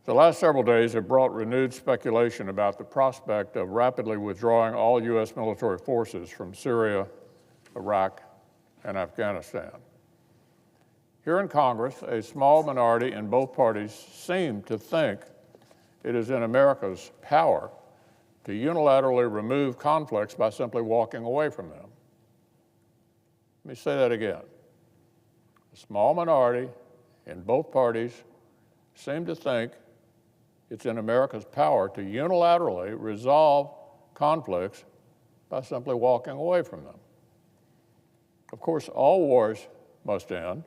The last several days have brought renewed speculation about the prospect of rapidly withdrawing all U.S. military forces from Syria, Iraq, and Afghanistan. Here in Congress, a small minority in both parties seem to think it is in America's power to unilaterally remove conflicts by simply walking away from them. Let me say that again. A small minority in both parties seem to think it's in America's power to unilaterally resolve conflicts by simply walking away from them. Of course, all wars must end.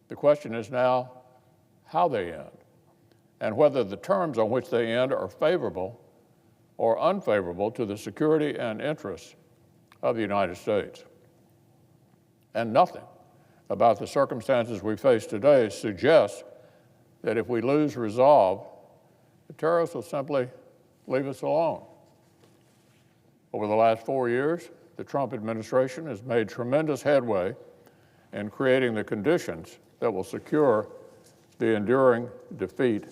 The question is now how they end, and whether the terms on which they end are favorable or unfavorable to the security and interests of the United States. And nothing about the circumstances we face today suggests that if we lose resolve, the terrorists will simply leave us alone. Over the last 4 years, the Trump administration has made tremendous headway in creating the conditions that will secure the enduring defeat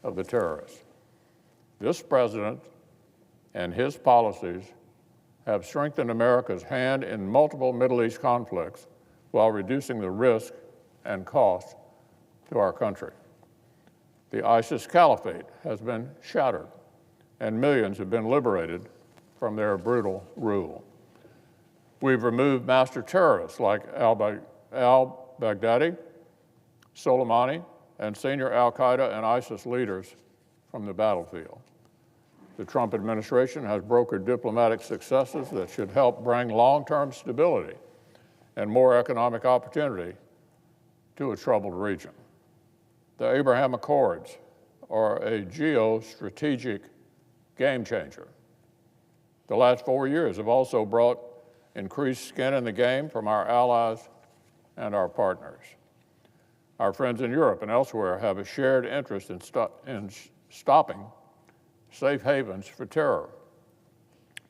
of the terrorists. This president and his policies have strengthened America's hand in multiple Middle East conflicts while reducing the risk and cost to our country. The ISIS caliphate has been shattered, and millions have been liberated from their brutal rule. We've removed master terrorists like al-Baghdadi, Soleimani, and senior al-Qaeda and ISIS leaders from the battlefield. The Trump administration has brokered diplomatic successes that should help bring long-term stability and more economic opportunity to a troubled region. The Abraham Accords are a geostrategic game changer. The last 4 years have also brought increased skin in the game from our allies and our partners. Our friends in Europe and elsewhere have a shared interest in stopping safe havens for terror.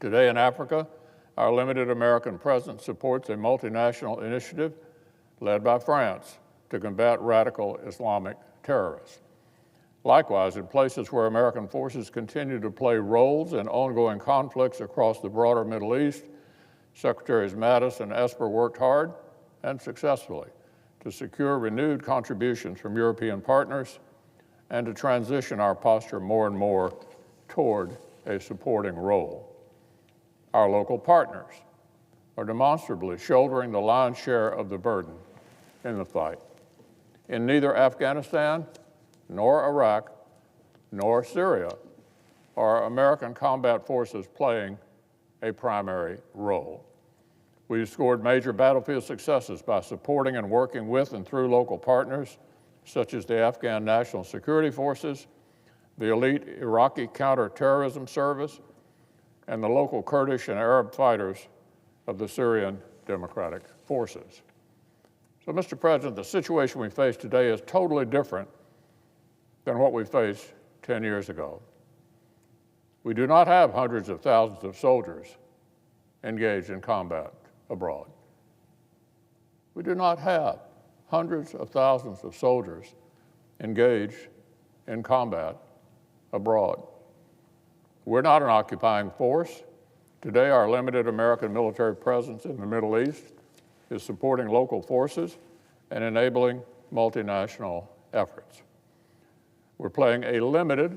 Today in Africa, our limited American presence supports a multinational initiative led by France to combat radical Islamic terrorists. Likewise, in places where American forces continue to play roles in ongoing conflicts across the broader Middle East, Secretaries Mattis and Esper worked hard and successfully to secure renewed contributions from European partners and to transition our posture more and more toward a supporting role. Our local partners are demonstrably shouldering the lion's share of the burden in the fight. In neither Afghanistan, nor Iraq, nor Syria are American combat forces playing a primary role. We've scored major battlefield successes by supporting and working with and through local partners, such as the Afghan National Security Forces, the elite Iraqi Counterterrorism Service, and the local Kurdish and Arab fighters of the Syrian Democratic Forces. So, Mr. President, the situation we face today is totally different than what we faced 10 years ago. We do not have hundreds of thousands of soldiers engaged in combat abroad. We do not have hundreds of thousands of soldiers engaged in combat abroad. We're not an occupying force. Today, our limited American military presence in the Middle East is supporting local forces and enabling multinational efforts. We're playing a limited,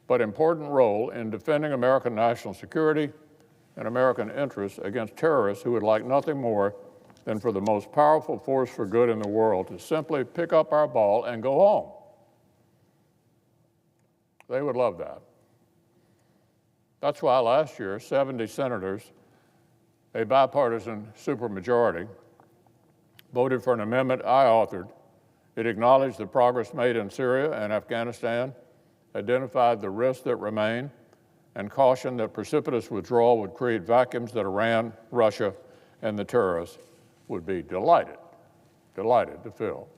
but important role in defending American national security and American interests against terrorists who would like nothing more than for the most powerful force for good in the world to simply pick up our ball and go home. They would love that. That's why last year, 70 senators, a bipartisan supermajority, voted for an amendment I authored. It acknowledged the progress made in Syria and Afghanistan, identified the risks that remain, and cautioned that precipitous withdrawal would create vacuums that Iran, Russia, and the terrorists would be delighted to fill.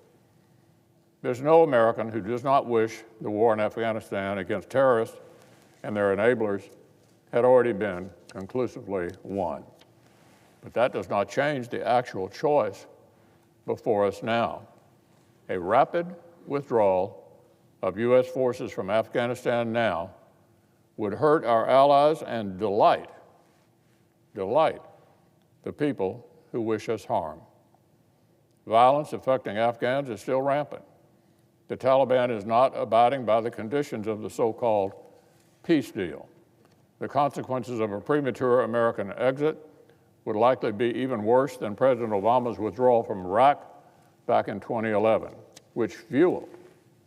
There's no American who does not wish the war in Afghanistan against terrorists and their enablers had already been conclusively won. But that does not change the actual choice before us now: a rapid withdrawal of U.S. forces from Afghanistan now would hurt our allies and delight the people who wish us harm. Violence affecting Afghans is still rampant. The Taliban is not abiding by the conditions of the so-called peace deal. The consequences of a premature American exit would likely be even worse than President Obama's withdrawal from Iraq back in 2011, which fueled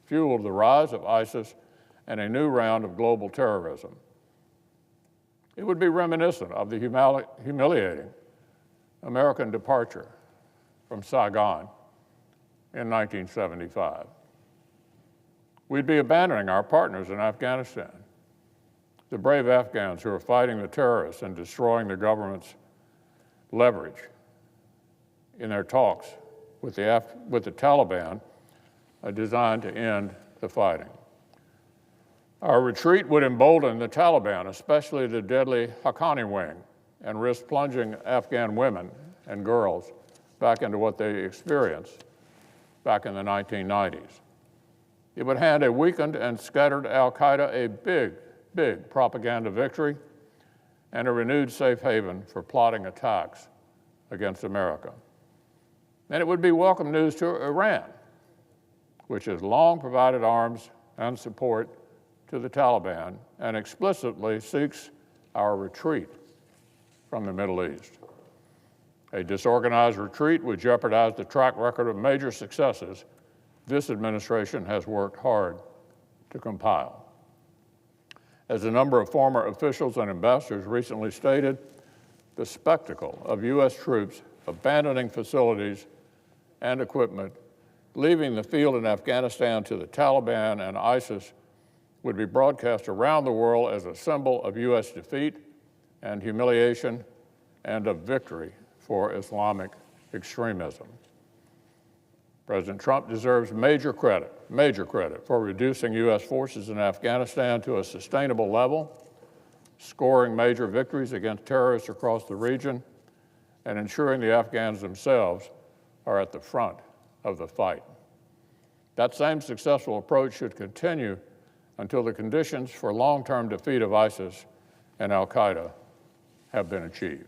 the rise of ISIS and a new round of global terrorism. It would be reminiscent of the humiliating American departure from Saigon in 1975. We'd be abandoning our partners in Afghanistan, the brave Afghans who are fighting the terrorists and destroying the government's leverage in their talks with the Taliban designed to end the fighting. Our retreat would embolden the Taliban, especially the deadly Haqqani wing, and risk plunging Afghan women and girls back into what they experienced back in the 1990s. It would hand a weakened and scattered al-Qaeda a big propaganda victory and a renewed safe haven for plotting attacks against America. And it would be welcome news to Iran, which has long provided arms and support to the Taliban and explicitly seeks our retreat from the Middle East. A disorganized retreat would jeopardize the track record of major successes this administration has worked hard to compile. As a number of former officials and ambassadors recently stated, the spectacle of U.S. troops abandoning facilities and equipment, leaving the field in Afghanistan to the Taliban and ISIS, would be broadcast around the world as a symbol of U.S. defeat and humiliation and of victory for Islamic extremism. President Trump deserves major credit for reducing U.S. forces in Afghanistan to a sustainable level, scoring major victories against terrorists across the region, and ensuring the Afghans themselves are at the front of the fight. That same successful approach should continue until the conditions for long-term defeat of ISIS and al-Qaeda have been achieved.